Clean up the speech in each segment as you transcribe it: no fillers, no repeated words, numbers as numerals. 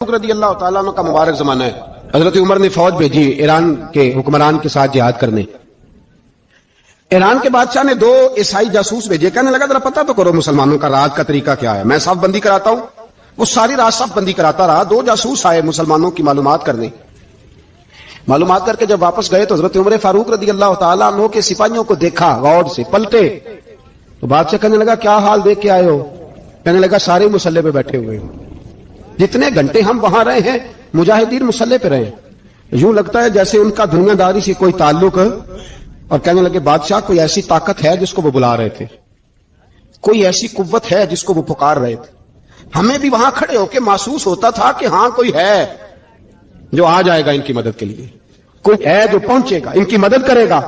رضی اللہ تعالیٰ عنہ کا مبارک زمانہ ہے. حضرت عمر نے فوج بھیجی ایران کے حکمران کے ساتھ جہاد کرنے. ایران کے بادشاہ نے 2 عیسائی جاسوس بھیجے. کہنے لگا ذرا پتہ تو کرو مسلمانوں کا رات کا طریقہ کیا ہے, میں صف بندی کراتا ہوں. وہ ساری رات صف بندی کراتا رہا. 2 جاسوس آئے مسلمانوں کی معلومات کرنے. معلومات کر کے جب واپس گئے تو حضرت عمر فاروق رضی اللہ تعالیٰ عنہ کے سپاہیوں کو دیکھا, غور سے پلٹے. تو بادشاہ کہنے لگا کیا حال دیکھ کے آئے ہو؟ کہنے لگا سارے مسلح پہ بیٹھے ہوئے ہیں. جتنے گھنٹے ہم وہاں رہے ہیں مجاہدین مسلح پہ رہے ہیں, یوں لگتا ہے جیسے ان کا دنیا داری سے کوئی تعلق. اور کہنے لگے بادشاہ کوئی ایسی طاقت ہے جس کو وہ بلا رہے تھے, کوئی ایسی قوت ہے جس کو وہ پکار رہے تھے. ہمیں بھی وہاں کھڑے ہو کے محسوس ہوتا تھا کہ ہاں کوئی ہے جو آ جائے گا ان کی مدد کے لیے, کوئی ہے جو پہنچے گا ان کی مدد کرے گا.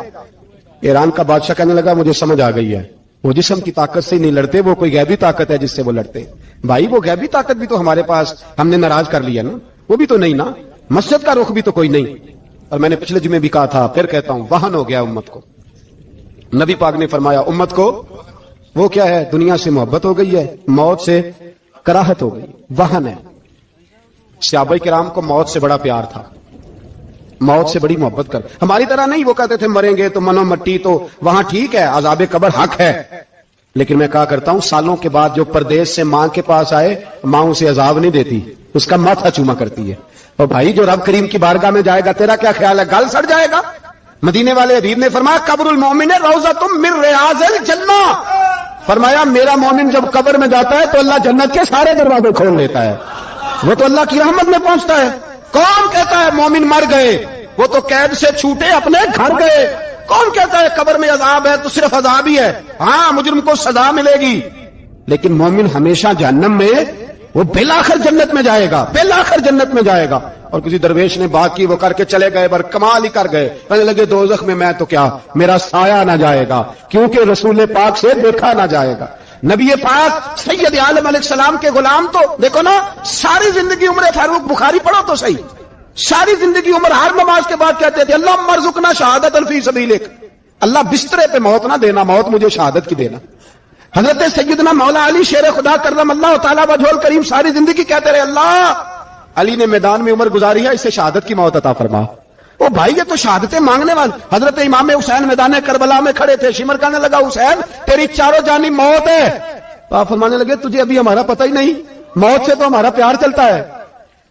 ایران کا بادشاہ کہنے لگا مجھے سمجھ آ گئی ہے, وہ جسم کی طاقت سے نہیں لڑتے, وہ کوئی غیبی طاقت ہے جس سے وہ لڑتے. بھائی وہ غیبی طاقت بھی تو ہمارے پاس ہم نے ناراض کر لیا نا, وہ بھی تو نہیں نا, مسجد کا رخ بھی تو کوئی نہیں. اور میں نے پچھلے جمعے بھی کہا تھا, پھر کہتا ہوں, وہن ہو گیا امت کو. نبی پاک نے فرمایا امت کو وہ کیا ہے, دنیا سے محبت ہو گئی ہے, موت سے کراہت ہو گئی, وہن ہے. صحابہ کرام کو موت سے بڑا پیار تھا, موت سے بڑی محبت کر. ہماری طرح نہیں, وہ کہتے تھے مریں گے تو منو مٹی تو وہاں ٹھیک ہے, عذاب قبر حق ہے. لیکن میں کہا کرتا ہوں سالوں کے بعد جو پردیس سے ماں کے پاس آئے, ماں اسے عذاب نہیں دیتی, اس کا ماتھا چوما کرتی ہے. اور بھائی جو رب کریم کی بارگاہ میں جائے گا تیرا کیا خیال ہے, گل سڑ جائے گا؟ مدینے والے حبیب نے فرمایا قبر المومن روضۃ من ریاض الجنہ, فرمایا میرا مومن جب قبر میں جاتا ہے تو اللہ جنت کے سارے دروازے کھول لیتا ہے, وہ تو اللہ کی رحمت میں پہنچتا ہے. کون کہتا ہے مومن مر گئے, وہ تو قید سے چھوٹے اپنے گھر گئے. کون کہتا ہے قبر میں عذاب ہے تو صرف عذاب ہی ہے, ہاں مجرم کو سزا ملے گی, لیکن مومن ہمیشہ جہنم میں, وہ بالآخر جنت میں جائے گا, بالآخر جنت میں جائے گا. اور کسی درویش نے بات کی, وہ کر کے چلے گئے, پر کمال ہی کر گئے. کہنے لگے دوزخ میں تو کیا, میرا سایہ نہ جائے گا, کیونکہ رسول پاک سے دیکھا نہ جائے گا. نبی پاک سید عالم علیہ السلام کے غلام تو دیکھو نا, ساری زندگی عمر فاروق بخاری پڑھو تو صحیح, ساری زندگی عمر ہر نماز کے بعد کہتے تھے اللہم ارزقنا شہادت فی سبیلک, اللہ بسترے پہ موت نہ دینا, موت مجھے شہادت کی دینا. حضرت سیدنا مولا علی شیر خدا کرم اللہ تعالیٰ وجہ الکریم ساری زندگی کہتے رہے اللہ علی نے میدان میں عمر گزاری ہے, اسے شہادت کی موت عطا فرما. او بھائی یہ تو شہادتیں مانگنے والے. حضرت امام حسین میدان کربلا میں کھڑے تھے, شمر کہنے لگا حسین تیری چاروں جانب موت ہے. تو آپ فرمانے لگے تجھے ابھی ہمارا پتہ ہی نہیں, موت سے تو ہمارا پیار چلتا ہے.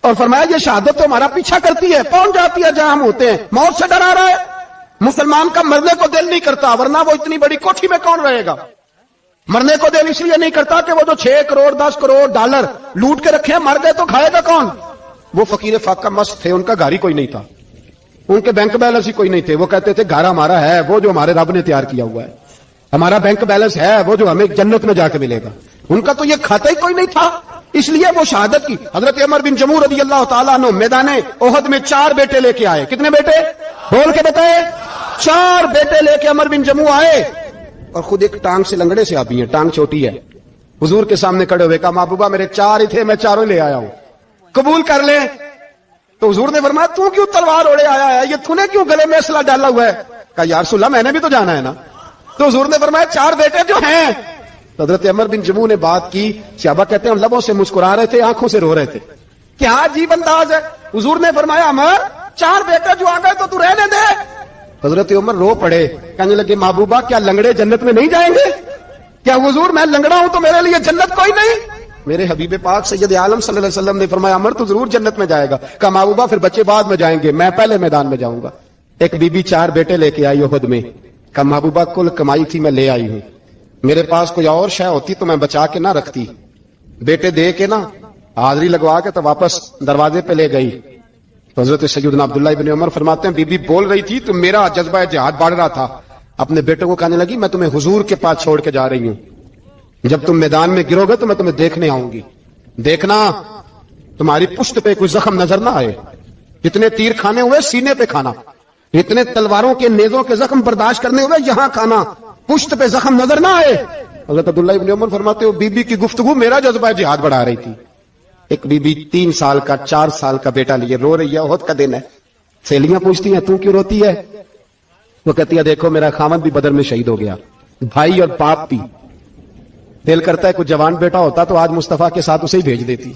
اور فرمایا یہ شہادت تو ہمارا پیچھا کرتی ہے, پہنچ جاتی ہے جہاں ہم ہوتے ہیں. موت سے ڈرا رہا ہے, مسلمان کا مرنے کو دل نہیں کرتا, ورنہ وہ اتنی بڑی کوٹھی میں کون رہے گا. مرنے کو دل اس لیے نہیں کرتا کہ وہ جو 6 کروڑ 10 کروڑ ڈالر لوٹ کے رکھے ہیں, مر گئے تو کھائے گا کون. وہ فقیر فاقہ مست تھے, ان کا گھر ہی کوئی نہیں تھا, ان کے بینک بیلنس ہی کوئی نہیں تھے. وہ کہتے تھے گھر ہمارا ہے وہ جو ہمارے رب نے تیار کیا ہوا ہے, ہمارا بینک بیلنس ہے وہ جو ہمیں جنت میں جا کے ملے گا. ان کا تو یہ کھاتا ہی کوئی نہیں تھا, اس لیے وہ شہادت کی. حضرت عمر بن جموع رضی اللہ تعالیٰ عنہ میدان احد میں 4 بیٹے لے کے آئے. کتنے بیٹے بول کے بتائے؟ 4 بیٹے لے کے عمر بن جموع آئے, اور خود ایک ٹانگ سے لنگڑے سے آبی ہیں, ٹانگ چھوٹی ہے. حضور کے سامنے کھڑے ہوئے کہا محبوبہ میرے 4 ہی تھے, میں 4 لے آیا ہوں, قبول کر لیں. تو حضور نے فرمایا تو کیوں تلوار اوڑے آیا ہے, یہ تو نے کیوں گلے میں اسلحہ ڈالا ہوا ہے؟ کہا یا رسول اللہ میں نے بھی تو جانا ہے نا. تو حضور نے فرمایا 4 بیٹے جو ہیں. حضرت عمر بن جموع نے بات کی, صحابہ کہتے ہیں لبوں سے مسکرا رہے تھے, آنکھوں سے رو رہے تھے. کیا عجیب انداز ہے. حضور نے فرمایا عمر 4 بیٹے جو آ گئے تو رہنے دے. حضرت عمر رو پڑے, کہنے لگے محبوبہ کیا لنگڑے جنت میں نہیں جائیں گے؟ کیا حضور میں لنگڑا ہوں تو میرے لیے جنت کوئی نہیں؟ میرے حبیب پاک سید عالم صلی اللہ علیہ وسلم نے فرمایا عمر تو ضرور جنت میں جائے گا. کہا محبوبہ پھر بچے بعد میں جائیں گے, میں پہلے میدان میں جاؤں گا. ایک بی بی 4 بیٹے لے کے آئی احد میں. کہا محبوبہ کل کمائی تھی میں لے آئی ہوں, میرے پاس کوئی اور شے ہوتی تو میں بچا کے نہ رکھتی. بیٹے دے کے نا حاضری لگوا کے تو واپس دروازے پہ لے گئی. تو حضرت سیدنا عبداللہ ابن عمر فرماتے ہیں بی بی بول رہی تھی تو میرا جذبہ جہاد بڑھ رہا تھا. اپنے بیٹوں کو کہنے لگی میں تمہیں حضور کے پاس چھوڑ کے جا رہی ہوں, جب تم میدان میں گرو گے تو میں تمہیں دیکھنے آؤں گی, دیکھنا تمہاری پشت پہ کوئی زخم نظر نہ آئے. جتنے تیر کھانے ہوئے سینے پہ کھانا, اتنے تلواروں کے نیزوں کے زخم برداشت کرنے ہوئے یہاں کھانا, پشت پہ زخم نظر نہ آئے. حضرت عبداللہ ابن عمر فرماتے ہو بی بی کی گفتگو میرا جذبہ جہاد بڑھا رہی تھی. ایک بی بی 3 سال کا 4 سال کا بیٹا لیے رو رہی ہے, احد کا دن ہے. سہیلیاں پوچھتی ہیں تو کیوں روتی ہے؟ وہ کہتی ہے دیکھو میرا خامد بھی بدر میں شہید ہو گیا, بھائی اور باپ بھی. دل کرتا ہے کوئی جوان بیٹا ہوتا تو آج مصطفیٰ کے ساتھ اسے ہی بھیج دیتی,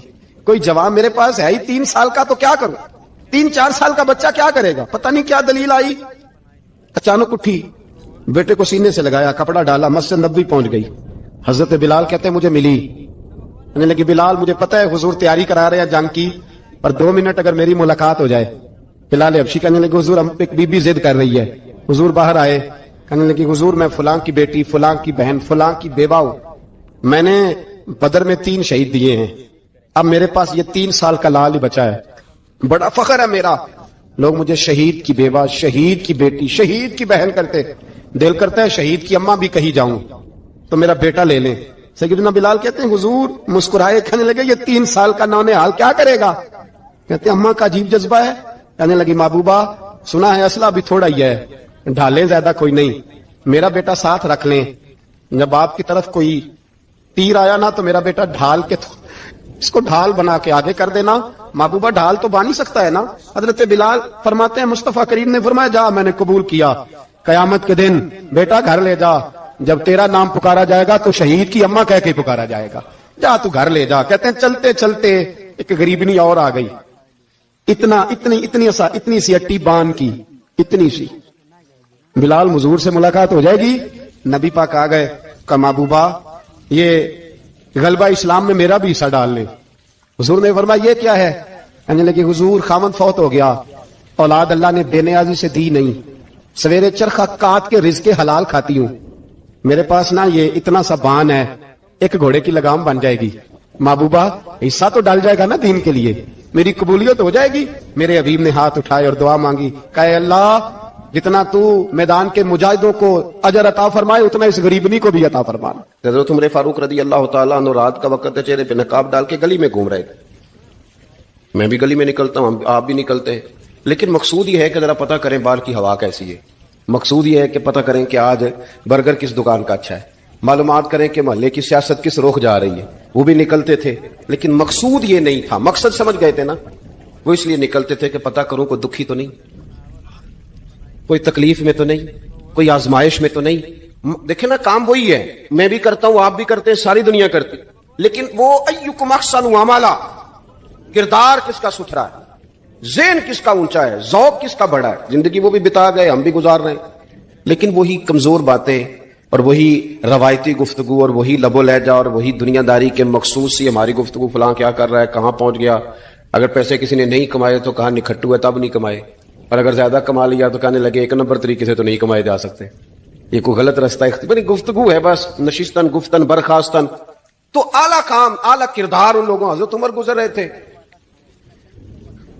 کوئی جواب میرے پاس ہے ہی 3 سال کا، تو کیا کروں؟ 3-4 سال کا بچہ کیا کرے گا؟ پتہ نہیں کیا دلیل آئی، اچانک اٹھی، بیٹے کو سینے سے لگایا، کپڑا ڈالا، مسجد نبوی پہنچ گئی۔ حضرت بلال کہتے ہیں مجھے ملی، کہنے لگی بلال مجھے پتہ ہے حضور تیاری کرا رہے ہیں جنگ کی، پر 2 منٹ اگر میری ملاقات ہو جائے۔ بلال حبشی کہنے لگے حضور ہم ایک بی بی ضد کر رہی ہے۔ حضور باہر آئے، کہنے لگی حضور میں فلاں کی بیٹی، فلاں کی بہن، فلاں کی بیوہ ہوں، میں نے بدر میں 3 شہید دیے ہیں، اب میرے پاس یہ 3 سال کا لال ہی بچا ہے، بڑا فخر ہے میرا، لوگ مجھے شہید کی بیوہ، شہید کی بیٹی، شہید کی بہن کرتے، دل کرتا ہے شہید کی اماں بھی کہی جاؤں تو میرا بیٹا لے لیں۔ سیدنا بلال کہتے ہیں حضور مسکرائے، کہنے لگے یہ 3 سال کا نونہال کیا کرے گا؟ کہتے ہیں اماں کا عجیب جذبہ ہے۔ کہنے لگی محبوبہ سنا ہے اسلحہ بھی تھوڑا ہی ہے، ڈھالیں زیادہ کوئی نہیں، میرا بیٹا ساتھ رکھ لیں، جب آپ کی طرف کوئی تیر آیا نا تو میرا بیٹا ڈھال کے اس کو ڈھال بنا کے آگے کر دینا۔ محبوبہ ڈھال تو بن ہی سکتا ہے نا۔ حضرت بلال فرماتے ہیں مصطفیٰ کریم نے فرمایا جا میں نے قبول کیا، قیامت کے دن بیٹا گھر لے جا، جب تیرا نام پکارا جائے گا تو شہید کی اماں کہہ کے پکارا جائے گا، جا تو گھر لے جا۔ کہتے ہیں چلتے چلتے ایک غریبنی اور آ گئی، اتنی سی اٹی بان کی، اتنی سی۔ بلال حضور سے ملاقات ہو جائے گی، نبی پاک آ گئے، کہا محبوبہ یہ غلبہ اسلام میں میرا بھی حصہ ڈال لیں۔ حضور نے فرمایا یہ کیا ہے؟ کہنے لگے حضور خامد فوت ہو گیا، اولاد اللہ نے بے نیازی سے دی نہیں، سویرے چرخہ کاٹ کے رزق حلال کھاتی ہوں، میرے پاس نا یہ اتنا سا بان ہے، ایک گھوڑے کی لگام بن جائے گی، محبوبہ حصہ تو ڈال جائے گا نا دین کے لیے، میری قبولیت ہو جائے گی۔ میرے حبیب نے ہاتھ اٹھائے اور دعا مانگی، کہے اللہ جتنا تو میدان کے مجاہدوں کو اجر عطا فرمائے اتنا اس غریبنی کو بھی عطا فرمانا۔ حضرت عمر فاروق رضی اللہ تعالیٰ عنہ رات کا وقت چہرے پہ نقاب ڈال کے گلی میں گھوم رہے تھے، میں بھی گلی میں نکلتا ہوں، آپ بھی نکلتے ہیں، لیکن مقصود یہ ہے کہ ذرا پتہ کریں باہر کی ہوا کیسی ہے، مقصود یہ ہے کہ پتہ کریں کہ آج برگر کس دکان کا اچھا ہے، معلومات کریں کہ محلے کی سیاست کس رخ جا رہی ہے۔ وہ بھی نکلتے تھے لیکن مقصود یہ نہیں تھا، مقصد سمجھ گئے تھے نا، وہ اس لیے نکلتے تھے کہ پتہ کروں کوئی دکھی تو نہیں، کوئی تکلیف میں تو نہیں، کوئی آزمائش میں تو نہیں۔ دیکھیں نا کام وہی ہے، میں بھی کرتا ہوں، آپ بھی کرتے ہیں، ساری دنیا کرتی، لیکن وہ ایکم احسن عملا، کردار کس کا ستھرا ہے، ذہن کس کا اونچا ہے، ذوق کس کا بڑا ہے۔ زندگی وہ بھی بتا گئے، ہم بھی گزار رہے ہیں، لیکن وہی کمزور باتیں اور وہی روایتی گفتگو اور وہی لب و لہجہ اور وہی دنیا داری کے مقصود سی ہماری گفتگو، فلاں کیا کر رہا ہے، کہاں پہنچ گیا، اگر پیسے کسی نے نہیں کمائے تو کہاں نکھٹو ہے تب نہیں کمائے، اور اگر زیادہ کما لیا تو کہنے لگے 1 نمبر طریقے سے تو نہیں کمائے جا سکتے، یہ کوئی غلط رستہ اختیار گفتگو ہے بس، نشستن گفتن برخاستن۔ تو اعلیٰ کام، اعلیٰ کردار ان لوگوں، حضرت عمر گزر رہے تھے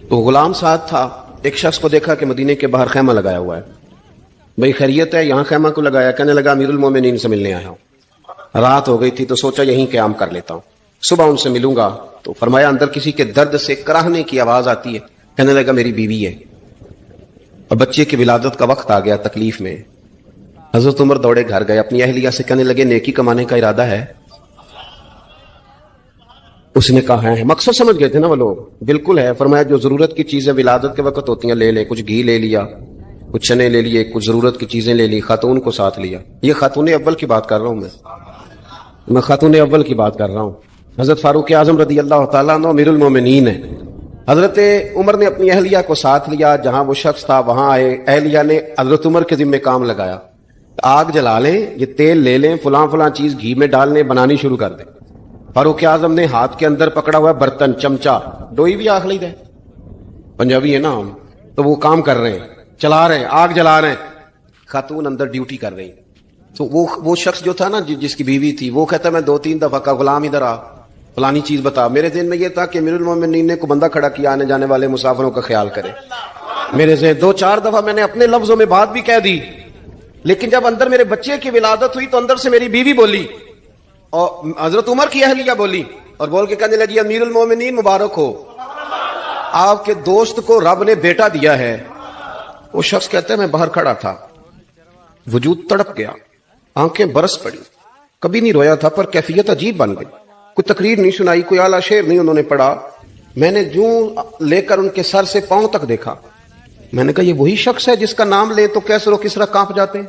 تو غلام ساتھ تھا، ایک شخص کو دیکھا کہ مدینے کے باہر خیمہ لگایا ہوا ہے، بھئی خیریت ہے، یہاں خیمہ کو لگایا؟ کہنے لگا امیر المومنین سے ملنے آیا ہوں، رات ہو گئی تھی تو سوچا یہیں قیام کر لیتا ہوں، صبح ان سے ملوں گا۔ تو فرمایا اندر کسی کے درد سے کراہنے کی آواز آتی ہے، کہنے لگا میری بیوی ہے اور بچے کی ولادت کا وقت آ گیا، تکلیف میں۔ حضرت عمر دوڑے گھر گئے، اپنی اہلیہ سے کہنے لگے نیکی کمانے کا ارادہ ہے؟ اس نے کہا ہے، مقصد سمجھ گئے تھے نا وہ لوگ، بالکل ہے۔ فرمایا جو ضرورت کی چیزیں ولادت کے وقت ہوتی ہیں لے لے، کچھ گھی لے لیا، کچھ چنے لے لیے، کچھ ضرورت کی چیزیں لے لی، خاتون کو ساتھ لیا۔ یہ خاتون اول کی بات کر رہا ہوں، میں خاتون اول کی بات کر رہا ہوں۔ حضرت فاروق اعظم رضی اللہ تعالیٰ عنہ امیر المومنین ہے۔ حضرت عمر نے اپنی اہلیہ کو ساتھ لیا، جہاں وہ شخص تھا وہاں آئے، اہلیہ نے حضرت عمر کے ذمہ کام لگایا، آگ جلا لیں، یہ تیل لے لیں، فلاں فلاں چیز گھی میں ڈال لیں، بنانی شروع کر دیں۔ فاروق اعظم نے ہاتھ کے اندر پکڑا ہوا برتن، چمچہ، ڈوئی بھی آخ لی ہے، پنجابی ہے نا ہم، تو وہ کام کر رہے ہیں، چلا رہے ہیں، آگ جلا رہے ہیں، خاتون اندر ڈیوٹی کر رہی۔ تو وہ شخص جو تھا نا جس کی بیوی تھی، وہ کہتا میں 2-3 دفعہ کا غلام ادھر آ، فلانی چیز بتا۔ میرے ذہن میں یہ تھا کہ امیر المومنین نے کو بندہ کھڑا کیا، آنے جانے والے مسافروں کا خیال کرے۔ میرے ذہن 2-4 دفعہ میں نے اپنے لفظوں میں بات بھی کہہ دی، لیکن جب اندر میرے بچے کی ولادت ہوئی تو اندر سے میری بیوی بولی اور حضرت عمر کی اہلیہ بولی اور بول کے کہنے لگی امیر المومنین مبارک ہو، آپ کے دوست کو رب نے بیٹا دیا ہے۔ وہ شخص کہتا ہے میں باہر کھڑا تھا، وجود تڑپ گیا، آنکھیں برس پڑی، کبھی نہیں رویا تھا پر کیفیت عجیب بن گئی، کوئی تقریر نہیں سنائی، کوئی اعلیٰ شعر نہیں انہوں نے پڑھا، میں نے جوں لے کر ان کے سر سے پاؤں تک دیکھا، میں نے کہا یہ وہی شخص ہے جس کا نام لے تو کیسر و کسرا کانپ جاتے ہیں،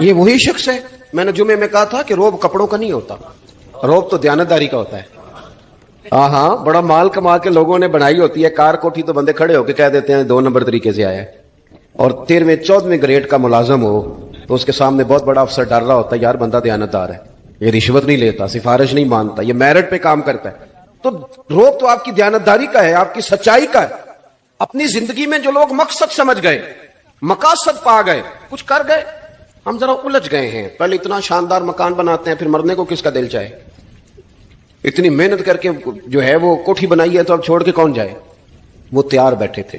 یہ وہی شخص ہے۔ میں نے جمعے میں کہا تھا کہ روب کپڑوں کا نہیں ہوتا، روب تو دیانتداری کا ہوتا ہے، ہاں بڑا مال کما کے لوگوں نے بنائی ہوتی ہے کار کوٹھی، تو بندے کھڑے ہو کے کہہ دیتے ہیں 2 نمبر طریقے سے آیا ہے. اور 13ویں 14ویں گریڈ کا ملازم ہو تو اس کے سامنے بہت بڑا افسر ڈر رہا ہوتا ہے، یار بندہ دیانتدار ہے، یہ رشوت نہیں لیتا، سفارش نہیں مانتا، یہ میرٹ پہ کام کرتا ہے. تو روک تو آپ کی دیانتداری کا ہے، آپ کی سچائی کا ہے. اپنی زندگی میں جو لوگ مقصد سمجھ گئے، مقاصد پا گئے، کچھ کر گئے، ہم ذرا الجھ گئے ہیں. پہلے اتنا شاندار مکان بناتے ہیں، پھر مرنے کو کس کا دل چاہے؟ اتنی محنت کر کے جو ہے وہ کوٹھی بنائی ہے تو اب چھوڑ کے کون جائے؟ وہ تیار بیٹھے تھے.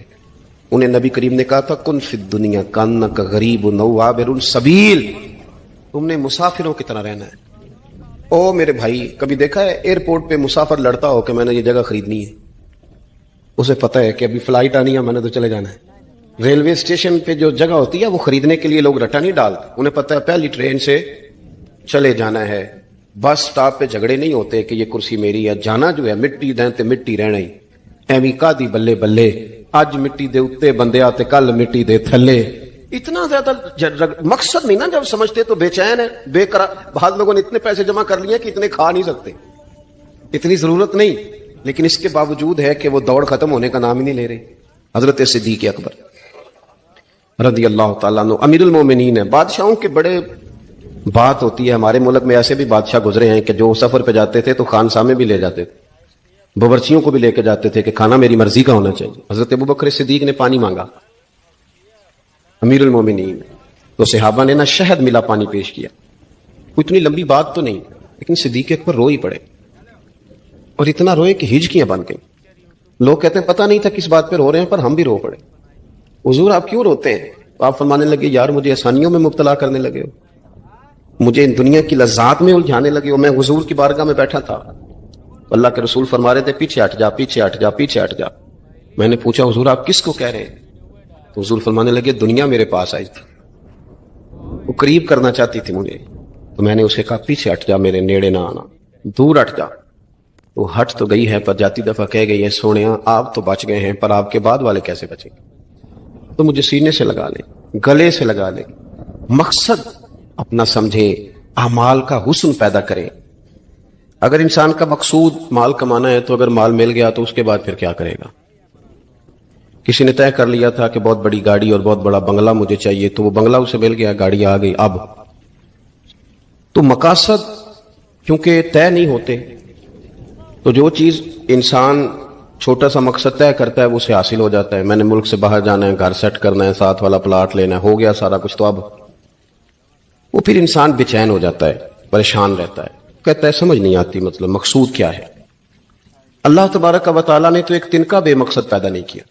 انہیں نبی کریم نے کہا تھا کن فی الدنیا کانک غریب نو عابر السبیل، تم نے مسافروں کی طرح رہنا ہے. او میرے بھائی، کبھی دیکھا ہے ایئرپورٹ پہ مسافر لڑتا ہو کہ میں نے یہ جگہ خریدنی ہے؟ اسے پتہ ہے کہ ابھی فلائٹ آنی ہے، میں نے تو چلے جانا ہے. ریلوے اسٹیشن پہ جو جگہ ہوتی ہے وہ خریدنے کے لیے لوگ رٹا نہیں ڈالتے، انہیں پتہ ہے پہلی ٹرین سے چلے جانا ہے. بس سٹاپ پہ جھگڑے نہیں ہوتے کہ یہ کرسی میری ہے، جانا جو ہے مٹی دیں تے مٹی رہنا ہی. ایویں کا دی بلے بلے، اج مٹی دے اتے بندے آتے کل مٹی دے تھلے. اتنا زیادہ مقصد نہیں نا جب سمجھتے تو بے چین ہے، بے قرار. بعض لوگوں نے اتنے پیسے جمع کر لیے کہ اتنے کھا نہیں سکتے، اتنی ضرورت نہیں، لیکن اس کے باوجود ہے کہ وہ دوڑ ختم ہونے کا نام ہی نہیں لے رہے. حضرت صدیق اکبر رضی اللہ تعالیٰ عنہ امیر المومنین ہے. بادشاہوں کے بڑے بات ہوتی ہے. ہمارے ملک میں ایسے بھی بادشاہ گزرے ہیں کہ جو سفر پہ جاتے تھے تو خانسامے بھی لے جاتے تھے، باورچیوں کو بھی لے کے جاتے تھے کہ کھانا میری مرضی کا ہونا چاہیے. حضرت ابوبکر صدیق نے پانی مانگا، امیر المومنین، تو صحابہ نے نہ شہد ملا پانی پیش کیا. اتنی لمبی بات تو نہیں، لیکن صدیق اکبر رو ہی پڑے، اور اتنا روئے کہ ہجکیاں بن گئیں. لوگ کہتے ہیں پتہ نہیں تھا کس بات پہ رو رہے ہیں، پر ہم بھی رو پڑے. حضور آپ کیوں روتے ہیں؟ آپ فرمانے لگے یار مجھے آسانیوں میں مبتلا کرنے لگے ہو، مجھے ان دنیا کی لذات میں الجھانے لگے ہو. میں حضور کی بارگاہ میں بیٹھا تھا، اللہ کے رسول فرما رہے تھے پیچھے ہٹ جا، پیچھے ہٹ جا، پیچھے ہٹ جا. میں نے پوچھا حضور آپ کس کو کہہ رہے ہیں؟ تو حضور فرمانے لگے دنیا میرے پاس آئی تھی، وہ قریب کرنا چاہتی تھی مجھے، تو میں نے اسے کہا پیچھے ہٹ جا، میرے نیڑے نہ آنا، دور ہٹ جا. وہ ہٹ تو گئی ہے، پر جاتی دفعہ کہہ گئی ہے سونیا آپ تو بچ گئے ہیں، پر آپ کے بعد والے کیسے بچیں گے؟ تو مجھے سینے سے لگا لے، گلے سے لگا لے. مقصد اپنا سمجھے، اعمال کا حسن پیدا کرے. اگر انسان کا مقصود مال کمانا ہے تو اگر مال مل گیا تو اس کے بعد پھر کیا کرے گا؟ کسی نے طے کر لیا تھا کہ بہت بڑی گاڑی اور بہت بڑا بنگلہ مجھے چاہیے، تو وہ بنگلہ اسے مل گیا، گاڑی آ گئی. اب تو مقاصد کیونکہ طے نہیں ہوتے، تو جو چیز انسان چھوٹا سا مقصد طے کرتا ہے وہ اسے حاصل ہو جاتا ہے. میں نے ملک سے باہر جانا ہے، گھر سیٹ کرنا ہے، ساتھ والا پلاٹ لینا ہے، ہو گیا سارا کچھ. تو اب وہ پھر انسان بے چین ہو جاتا ہے، پریشان رہتا ہے، کہتا ہے سمجھ نہیں آتی مطلب مقصود کیا ہے. اللہ تبارک و تعالیٰ نے تو ایک تنکا بے مقصد پیدا نہیں کیا،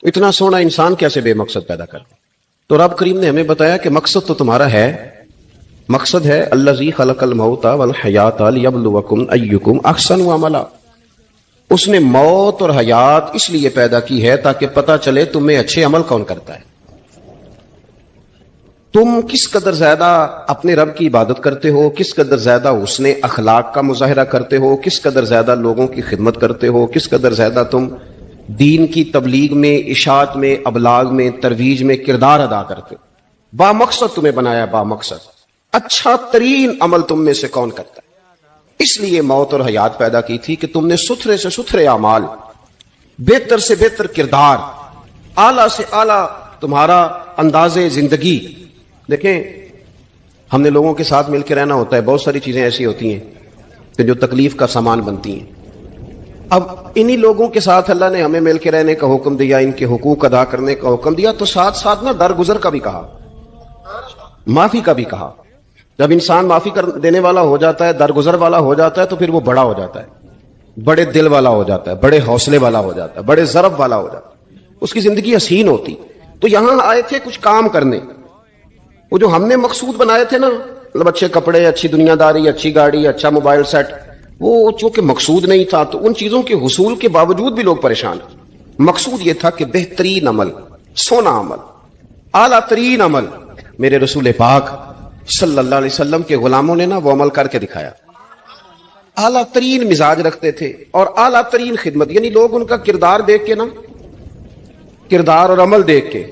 اتنا سونا انسان کیسے بے مقصد پیدا کر؟ تو رب کریم نے ہمیں بتایا کہ مقصد تو تمہارا ہے. مقصد ہے الذی خلق الموت والحیات لیبلوکم ایکم احسن عملا. اس نے موت اور حیات اس لیے پیدا کی ہے تاکہ پتہ چلے تمہیں اچھے عمل کون کرتا ہے، تم کس قدر زیادہ اپنے رب کی عبادت کرتے ہو، کس قدر زیادہ حسن اخلاق کا مظاہرہ کرتے ہو، کس قدر زیادہ لوگوں کی خدمت کرتے ہو، کس قدر زیادہ تم دین کی تبلیغ میں، اشاعت میں، ابلاغ میں، ترویج میں کردار ادا کرتے ہو. با مقصد تمہیں بنایا، با مقصد. اچھا ترین عمل تم میں سے کون کرتا ہے؟ اس لیے موت اور حیات پیدا کی تھی کہ تم نے ستھرے سے ستھرے اعمال، بہتر سے بہتر کردار، اعلیٰ سے اعلیٰ تمہارا انداز زندگی. دیکھیں ہم نے لوگوں کے ساتھ مل کے رہنا ہوتا ہے، بہت ساری چیزیں ایسی ہوتی ہیں کہ جو تکلیف کا سامان بنتی ہیں. اب انہی لوگوں کے ساتھ اللہ نے ہمیں مل کے رہنے کا حکم دیا، ان کے حقوق ادا کرنے کا حکم دیا، تو ساتھ ساتھ نہ درگزر کا بھی کہا، معافی کا بھی کہا. جب انسان معافی کر دینے والا ہو جاتا ہے، درگزر والا ہو جاتا ہے، تو پھر وہ بڑا ہو جاتا ہے، بڑے دل والا ہو جاتا ہے، بڑے حوصلے والا ہو جاتا ہے، بڑے ضرب والا ہو جاتا ہے، اس کی زندگی حسین ہوتی. تو یہاں آئے تھے کچھ کام کرنے. وہ جو ہم نے مقصود بنائے تھے نا، مطلب اچھے کپڑے، اچھی دنیا داری، اچھی گاڑی، اچھا موبائل سیٹ، وہ چونکہ مقصود نہیں تھا تو ان چیزوں کے حصول کے باوجود بھی لوگ پریشان ہیں. مقصود یہ تھا کہ بہترین عمل، سونا عمل، اعلیٰ ترین عمل میرے رسول پاک صلی اللہ علیہ وسلم کے غلاموں نے نا وہ عمل کر کے دکھایا. اعلیٰ ترین مزاج رکھتے تھے اور اعلیٰ ترین خدمت. یعنی لوگ ان کا کردار دیکھ کے نا، کردار اور عمل دیکھ کے،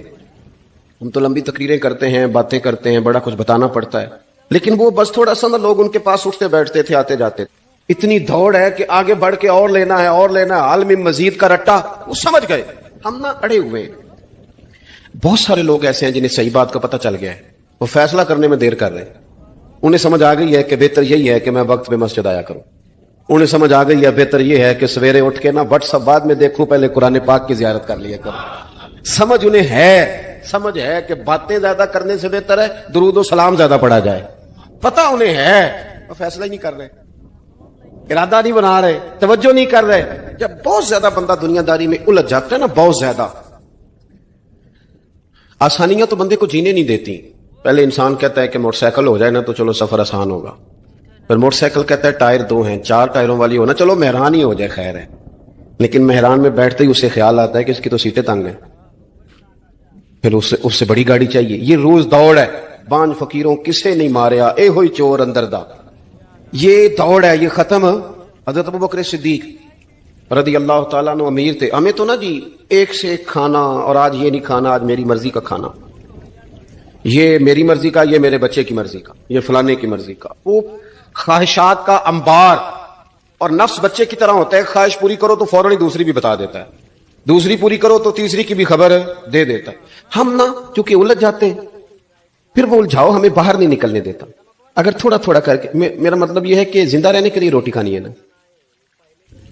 ہم تو لمبی تقریریں کرتے ہیں، باتیں کرتے ہیں، بڑا کچھ بتانا پڑتا ہے، لیکن وہ بس تھوڑا سا نا لوگ ان کے پاس اٹھتے بیٹھتے تھے، آتے جاتے تھے. اتنی دوڑ ہے کہ آگے بڑھ کے اور لینا ہے اور لینا ہے، عالم مزید کا رٹا، وہ سمجھ گئے، ہم نہ اڑے ہوئے ہیں۔ بہت سارے لوگ ایسے ہیں جنہیں صحیح بات کا پتہ چل گیا ہے، وہ فیصلہ کرنے میں دیر کر رہے ہیں، انہیں سمجھ آ گئی ہے کہ بہتر یہی ہے کہ میں وقت پہ مسجد آیا کروں، انہیں سمجھ آ گئی ہے بہتر یہ ہے کہ سویرے اٹھ کے نا واٹس ایپ بعد میں دیکھوں، پہلے قرآن پاک کی زیارت کر لیا کروں۔ سمجھ انہیں ہے، سمجھ ہے کہ باتیں زیادہ کرنے سے بہتر ہے درود و سلام زیادہ پڑھا جائے، پتہ انہیں ہے، وہ فیصلہ ہی نہیں کر رہے، ارادہ نہیں بنا رہے، توجہ نہیں کر رہے۔ جب بہت زیادہ بندہ دنیا داری میں الجھ جاتا ہے نا، بہت زیادہ، آسانیاں تو بندے کو جینے نہیں دیتی۔ پہلے انسان کہتا ہے کہ موٹر سائیکل ہو جائے نا تو چلو سفر آسان ہوگا، پھر موٹر سائیکل کہتا ہے ٹائر 2 ہیں، 4 ٹائروں والی ہونا، چلو مہران ہی ہو جائے خیر ہے، لیکن مہران میں بیٹھتے ہی اسے خیال آتا ہے کہ اس کی تو سیٹیں تنگ ہیں، پھر اس سے بڑی گاڑی چاہیے۔ یہ روز دوڑ ہے، بانج فقیروں کسے نہیں ماریا، اے ہوئی چور اندر دا، یہ دوڑ ہے، یہ ختم۔ حضرت ابوبکر صدیق رضی اللہ تعالیٰ عنہ امیر تھے، ہمیں تو نا جی ایک سے ایک کھانا، اور آج یہ نہیں کھانا، آج میری مرضی کا کھانا، یہ میری مرضی کا، یہ میرے بچے کی مرضی کا، یہ فلانے کی مرضی کا، وہ خواہشات کا انبار۔ اور نفس بچے کی طرح ہوتا ہے، خواہش پوری کرو تو فوراً ہی دوسری بھی بتا دیتا ہے، دوسری پوری کرو تو تیسری کی بھی خبر دے دیتا ہے۔ ہم نا کیونکہ الجھ جاتے ہیں، پھر وہ الجھاؤ ہمیں باہر نہیں نکلنے دیتا۔ اگر تھوڑا تھوڑا کر کے، میرا مطلب یہ ہے کہ زندہ رہنے کے لیے روٹی کھانی ہے نا،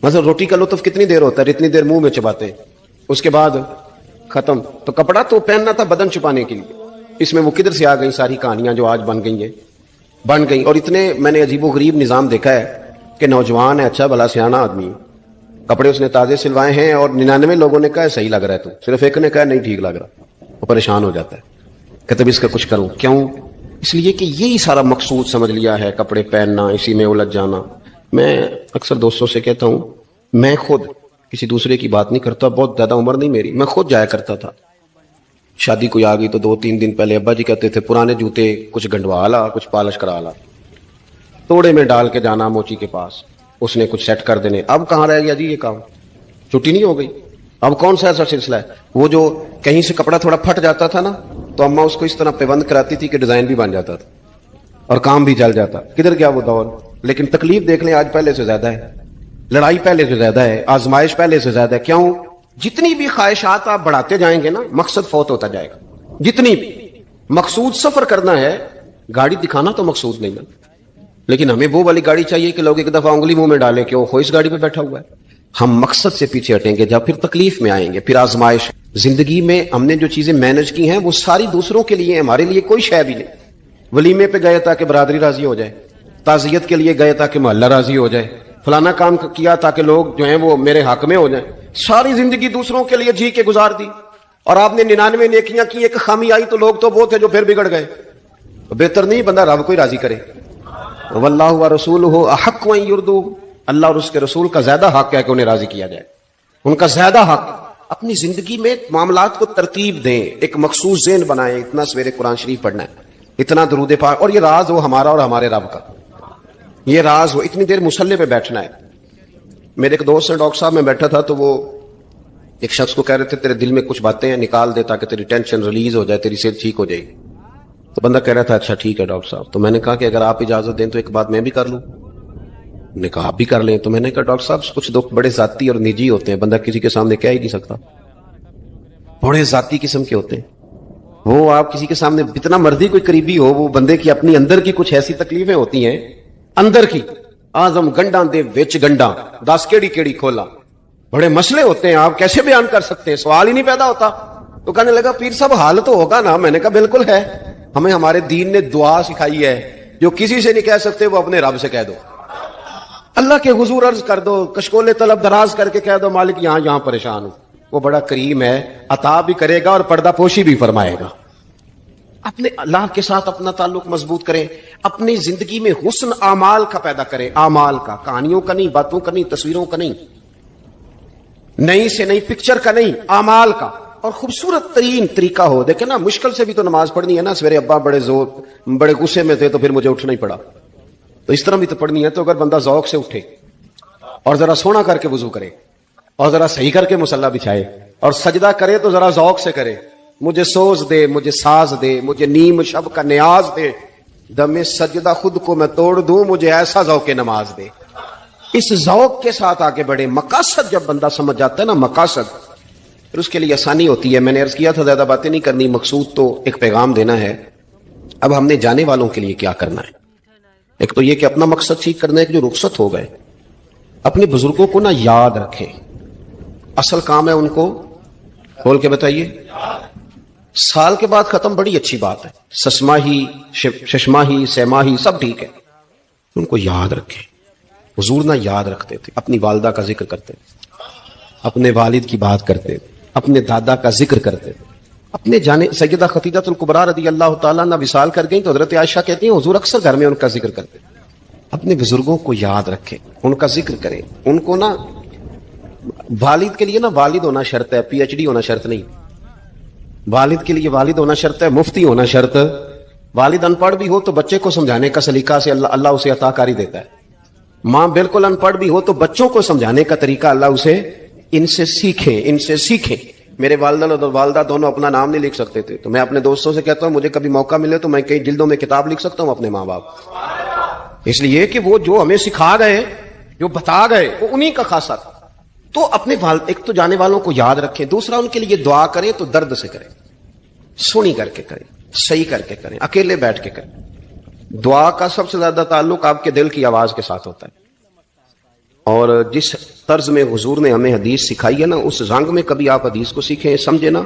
مثلا روٹی کا لطف کتنی دیر ہوتا ہے، اتنی دیر منہ میں چباتے ہیں، اس کے بعد ختم۔ تو کپڑا تو پہننا تھا بدن چھپانے کے لیے، اس میں وہ کدھر سے آ گئی ساری کہانیاں جو آج بن گئی۔ اور اتنے میں نے عجیب و غریب نظام دیکھا ہے کہ نوجوان ہے، اچھا بھلا سیانا آدمی، کپڑے اس نے تازے سلوائے ہیں اور 99 لوگوں نے کہا صحیح لگ رہا ہے، تو صرف ایک نے کہا نہیں ٹھیک لگ رہا، وہ پریشان ہو جاتا ہے، کہتے اس کا کچھ کروں۔ کیوں؟ اس لیے کہ یہی سارا مقصود سمجھ لیا ہے، کپڑے پہننا، اسی میں الجھ جانا۔ میں اکثر دوستوں سے کہتا ہوں، میں خود کسی دوسرے کی بات نہیں کرتا، بہت زیادہ عمر نہیں میری، میں خود جایا کرتا تھا، شادی کوئی آ گئی تو 2-3 دن پہلے ابا جی کہتے تھے پرانے جوتے کچھ گنڈوا لا، کچھ پالش کرا لا، توڑے میں ڈال کے جانا موچی کے پاس، اس نے کچھ سیٹ کر دینے۔ اب کہاں رہ گیا جی یہ کام، چھٹی نہیں ہو گئی، اب کون سا ایسا سلسلہ ہے؟ وہ جو کہیں سے کپڑا تھوڑا پھٹ جاتا تھا نا تو اماں اس کو اس طرح پیوند کراتی تھی کہ ڈیزائن بھی بن جاتا تھا اور کام بھی چل جاتا۔ کدھر گیا وہ دور؟ لیکن تکلیف دیکھ لیں، آج پہلے سے زیادہ ہے، لڑائی پہلے سے زیادہ ہے، آزمائش پہلے سے زیادہ ہے۔ کیوں؟ جتنی بھی خواہشات آپ بڑھاتے جائیں گے نا، مقصد فوت ہوتا جائے گا۔ جتنی بھی مقصود سفر کرنا ہے، گاڑی دکھانا تو مقصود نہیں نا، لیکن ہمیں وہ والی گاڑی چاہیے کہ لوگ ایک دفعہ انگلی منہ میں ڈالیں کہ وہ اس گاڑی پہ بیٹھا ہوا ہے۔ ہم مقصد سے پیچھے ہٹیں گے جب پھر تکلیف میں آئیں گے، پھر آزمائش۔ زندگی میں ہم نے جو چیزیں مینج کی ہیں وہ ساری دوسروں کے لیے، ہمارے لیے کوئی شے بھی نہیں۔ ولیمے پہ گئے تاکہ برادری راضی ہو جائے، تعزیت کے لیے گئے تاکہ محلہ راضی ہو جائے، فلانا کام کیا تاکہ لوگ جو ہیں وہ میرے حق میں ہو جائیں۔ ساری زندگی دوسروں کے لیے جی کے گزار دی، اور آپ نے 99 نیکیاں کی، ایک خامی آئی تو لوگ تو وہ تھے جو پھر بگڑ گئے۔ بہتر نہیں بندہ رب کو ہی راضی کرے۔ واللہ ورسولہ احق ان یرضوہ، اللہ اور اس کے رسول کا زیادہ حق ہے کہ انہیں راضی کیا جائے، ان کا زیادہ حق۔ اپنی زندگی میں معاملات کو ترتیب دیں، ایک مخصوص ذہن بنائیں، اتنا سویرے قرآن شریف پڑھنا ہے، اتنا درود پاک، اور یہ راز ہو ہمارا اور ہمارے رب کا، یہ راز ہو، اتنی دیر مصلی پہ بیٹھنا ہے۔ میرے ایک دوست سے ڈاکٹر صاحب میں بیٹھا تھا تو وہ ایک شخص کو کہہ رہے تھے تیرے دل میں کچھ باتیں ہیں نکال دے تاکہ تیری ٹینشن ریلیز ہو جائے، تیری صحت ٹھیک ہو جائے گی۔ تو بندہ کہہ رہا تھا اچھا ٹھیک ہے ڈاکٹر صاحب۔ تو میں نے کہا کہ اگر آپ اجازت دیں تو ایک بات میں بھی کر لوں؟ نے کہا آپ بھی کر لیں۔ تو میں نے کہا ڈاکٹر صاحب کچھ دکھ بڑے ذاتی اور نجی ہوتے ہیں، بندہ کسی کے سامنے کہہ ہی نہیں سکتا، بڑے ذاتی قسم کے ہوتے ہیں وہ، آپ کسی کے سامنے جتنا مرضی کوئی قریبی ہو، وہ بندے کی اپنی اندر کی کچھ ایسی تکلیفیں ہوتی ہیں اندر کی، آزم گنڈاں دے وچ گنڈاں 10 کیڑی کھولا، بڑے مسئلے ہوتے ہیں، آپ کیسے بیان کر سکتے ہیں، سوال ہی نہیں پیدا ہوتا۔ تو کہنے لگا پیر صاحب حال تو ہوگا نا؟ میں نے کہا بالکل ہے، ہمیں ہمارے دین نے دعا سکھائی ہے، جو کسی سے نہیں کہہ سکتے وہ اپنے رب سے کہہ دو، اللہ کے حضور عرض کر دو، کشکول طلب دراز کر کے کہہ دو مالک یہاں پریشان ہوں، وہ بڑا کریم ہے، عطا بھی کرے گا اور پردہ پوشی بھی فرمائے گا۔ اپنے اللہ کے ساتھ اپنا تعلق مضبوط کریں، اپنی زندگی میں حسن اعمال کا پیدا کریں، اعمال کا، کہانیوں کا نہیں، باتوں کا نہیں، تصویروں کا نہیں، نئی سے نئی پکچر کا نہیں، اعمال کا۔ اور خوبصورت ترین طریقہ ہو، دیکھیں نا مشکل سے بھی تو نماز پڑھنی ہے نا، سویرے ابا بڑے غصے میں تھے تو پھر مجھے اٹھنا ہی پڑا، تو اس طرح بھی تو پڑھنی ہے۔ تو اگر بندہ ذوق سے اٹھے اور ذرا سونا کر کے وضو کرے اور ذرا صحیح کر کے مصلی بچھائے اور سجدہ کرے تو ذرا ذوق سے کرے، مجھے سوز دے، مجھے ساز دے، مجھے نیم شب کا نیاز دے، دم سجدہ خود کو میں توڑ دوں، مجھے ایسا ذوق نماز دے۔ اس ذوق کے ساتھ آگے بڑھے. مقاصد جب بندہ سمجھ جاتا ہے نا مقاصد، پھر اس کے لیے آسانی ہوتی ہے. میں نے عرض کیا تھا زیادہ باتیں نہیں کرنی، مقصود تو ایک پیغام دینا ہے. اب ہم نے جانے والوں کے لیے کیا کرنا ہے؟ ایک تو یہ کہ اپنا مقصد ٹھیک کرنا ہے کہ جو رخصت ہو گئے اپنے بزرگوں کو نا یاد رکھیں. اصل کام ہے ان کو بول کے بتائیے. سال کے بعد ختم بڑی اچھی بات ہے، سسماہی ششماہی سیماہی سب ٹھیک ہے، ان کو یاد رکھیں. حضور نہ یاد رکھتے تھے، اپنی والدہ کا ذکر کرتے تھے، اپنے والد کی بات کرتے تھے، اپنے دادا کا ذکر کرتے تھے. اپنے جانے سیدہ خدیجہ الکبریٰ رضی اللہ تعالیٰ عنہ وصال کر گئیں تو حضرت عائشہ کہتی ہیں حضور اکثر گھر میں ان کا ذکر کرتے تھے. اپنے بزرگوں کو یاد رکھیں، ان کا ذکر کریں. ان کو نا والد کے لیے نا والد ہونا شرط ہے، پی ایچ ڈی ہونا شرط نہیں. والد کے لیے والد ہونا شرط ہے، مفتی ہونا شرط. والد ان پڑھ بھی ہو تو بچے کو سمجھانے کا سلیقہ سے اللہ اسے عطا کاری دیتا ہے. ماں بالکل ان پڑھ بھی ہو تو بچوں کو سمجھانے کا طریقہ اللہ اسے ان سے سیکھیں. میرے والدہ اور والدہ دونوں اپنا نام نہیں لکھ سکتے تھے، تو میں اپنے دوستوں سے کہتا ہوں مجھے کبھی موقع ملے تو میں کئی جلدوں میں کتاب لکھ سکتا ہوں اپنے ماں باپ. اس لیے کہ وہ جو ہمیں سکھا گئے، جو بتا گئے، وہ انہی کا خاصہ تھا. تو اپنے ایک تو جانے والوں کو یاد رکھیں، دوسرا ان کے لیے دعا کریں تو درد سے کریں، سنی کر کے کریں، صحیح کر کے کریں، اکیلے بیٹھ کے کریں. دعا کا سب سے زیادہ تعلق آپ کے دل کی آواز کے ساتھ ہوتا ہے. اور جس طرز میں حضور نے ہمیں حدیث سکھائی ہے نا، اس رنگ میں کبھی آپ حدیث کو سیکھیں، سمجھے نا.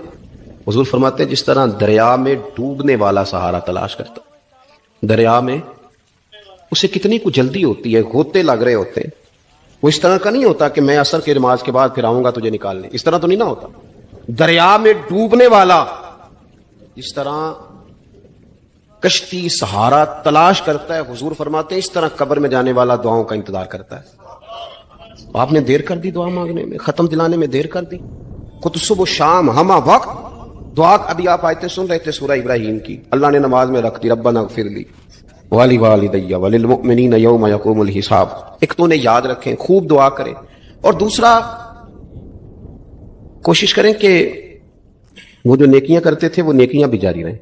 حضور فرماتے ہیں جس طرح دریا میں ڈوبنے والا سہارا تلاش کرتا، دریا میں اسے کتنی کو جلدی ہوتی ہے، ہوتے لگ رہے ہوتے ہیں. وہ اس طرح کا نہیں ہوتا کہ میں عصر کی نماز کے بعد پھر آؤں گا تجھے نکالنے، اس طرح تو نہیں نہ ہوتا. دریا میں ڈوبنے والا جس طرح کشتی سہارا تلاش کرتا ہے، حضور فرماتے ہیں اس طرح قبر میں جانے والا دعاؤں کا انتظار کرتا ہے. آپ نے دیر کر دی دعا مانگنے میں، ختم دلانے میں دیر کر دی. خود صبح و شام ہمہ وقت دعا. ابھی آپ آیتیں سن رہے تھے سورہ ابراہیم کی، اللہ نے نماز میں رکھ دی ربنا اغفر لی ولوالدی وللمؤمنین یوم یقوم الحساب. ایک تو انہیں یاد رکھیں، خوب دعا کریں. اور دوسرا کوشش کریں کہ وہ جو نیکیاں کرتے تھے وہ نیکیاں بھی جاری رہیں.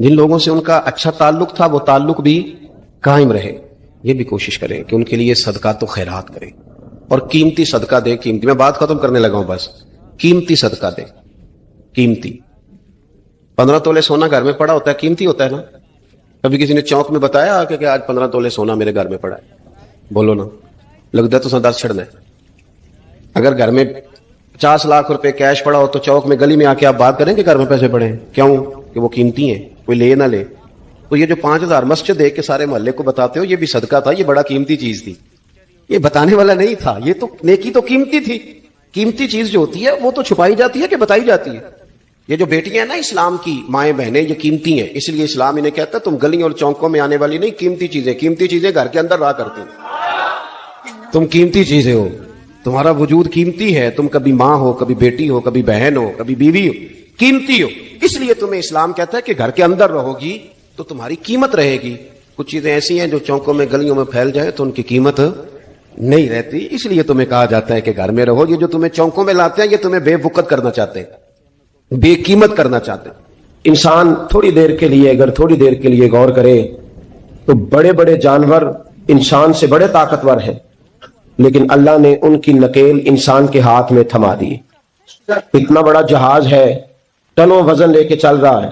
جن لوگوں سے ان کا اچھا تعلق تھا وہ تعلق بھی قائم رہے. یہ بھی کوشش کریں کہ ان کے لیے صدقہ تو خیرات کریں، اور قیمتی صدقہ دیں. قیمتی، میں بات ختم کرنے لگا ہوں بس. قیمتی صدقہ دیں، قیمتی. 15 تولے سونا گھر میں پڑا ہوتا ہے، قیمتی ہوتا ہے نا. کبھی کسی نے چوک میں بتایا کہ آج 15 تولے سونا میرے گھر میں پڑا ہے؟ بولو نا، لگتا ہے تو سن 10 چھڑنا ہے. اگر گھر میں 50 لاکھ روپے کیش پڑا ہو تو چوک میں گلی میں آ کے آپ بات کریں کہ گھر میں پیسے پڑے ہیں. کیوں؟ کہ وہ قیمتی ہیں، کوئی لے نہ لے. تو یہ جو 5000 مسجد دے کے سارے محلے کو بتاتے ہو، یہ بھی صدقہ تھا، یہ بڑا قیمتی چیز تھی. یہ بتانے والا نہیں تھا، یہ تو نیکی تو قیمتی تھی. قیمتی چیز جو ہوتی ہے وہ تو چھپائی جاتی ہے کہ بتائی جاتی ہے. یہ جو بیٹیاں ہیں نا اسلام کی، مائیں بہنیں، یہ قیمتی ہیں. اس لیے اسلام انہیں کہتا ہے تم گلیوں اور چوکوں میں آنے والی نہیں، قیمتی چیزیں گھر کے اندر رہا کرتی ہیں. تم قیمتی چیزیں ہو، تمہارا وجود قیمتی ہے. تم کبھی ماں ہو، کبھی بیٹی ہو، کبھی بہن ہو، کبھی بیوی ہو، قیمتی ہو. اس لیے تمہیں اسلام کہتا ہے کہ گھر کے اندر رہو گی تو تمہاری قیمت رہے گی. کچھ چیزیں ایسی ہیں جو چوکوں میں گلیوں میں پھیل جائے تو ان کی قیمت نہیں رہتی. اس لیے تمہیں کہا جاتا ہے کہ گھر میں رہو. یہ جو تمہیں چوکوں میں لاتے ہیں یہ تمہیں بے وقت کرنا چاہتے ہیں، بے قیمت کرنا چاہتے ہیں. انسان تھوڑی دیر کے لیے اگر تھوڑی دیر کے لیے غور کرے تو بڑے بڑے جانور انسان سے بڑے طاقتور ہیں، لیکن اللہ نے ان کی نکیل انسان کے ہاتھ میں تھما دی. اتنا بڑا جہاز ہے، ٹنوں وزن لے کے چل رہا ہے.